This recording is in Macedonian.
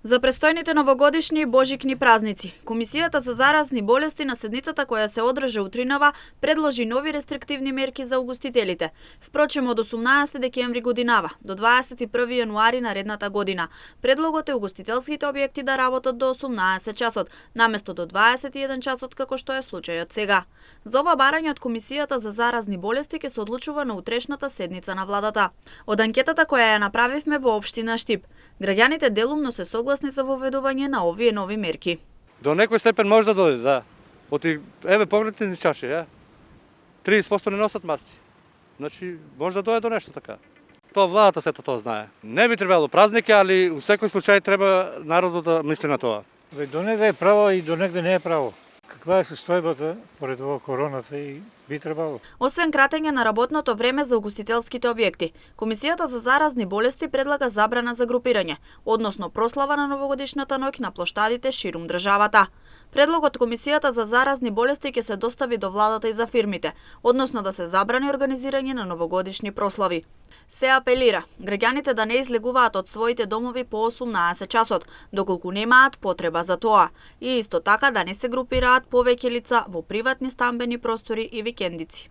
За престојните новогодишни и божикни празници, Комисијата за заразни болести на седницата која се одржа утринава предложи нови рестриктивни мерки за угостителите. Впрочем, од 18 декември годинава до 21 јануари наредната година, предлогот е угостителските објекти да работат до 18 часот, наместо до 21 часот како што е случајот сега. За ова барање од Комисијата за заразни болести ќе се одлучува на утрешната седница на владата. Од анкетата која ја направивме во општина Штип, граѓаните делумно се согласни за воведување на овие нови мерки. До некој степен може да дојде, да. Еве погледнете низ чаши, 30% не носат маски. Значи, може да дојде до нешто така. Тоа владата сето тоа знае. Не би требало празники, али у секој случај треба народот да мисли на тоа. До негде е право и до негде не е право. Каква е состојбата поред ова короната и би требало? Освен кратење на работното време за угостителските објекти, Комисијата за заразни болести предлага забрана за групирање, односно прослава на новогодишната ноќ на плоштадите ширум државата. Предлогот Комисијата за заразни болести ќе се достави до владата и за фирмите, односно да се забрани организирање на новогодишни прослави. Се апелира граѓаните да не излегуваат од своите домови по 18 часот, доколку немаат потреба за тоа, и исто така да не се групираат повеќе лица во приватни стамбени простори и викендици.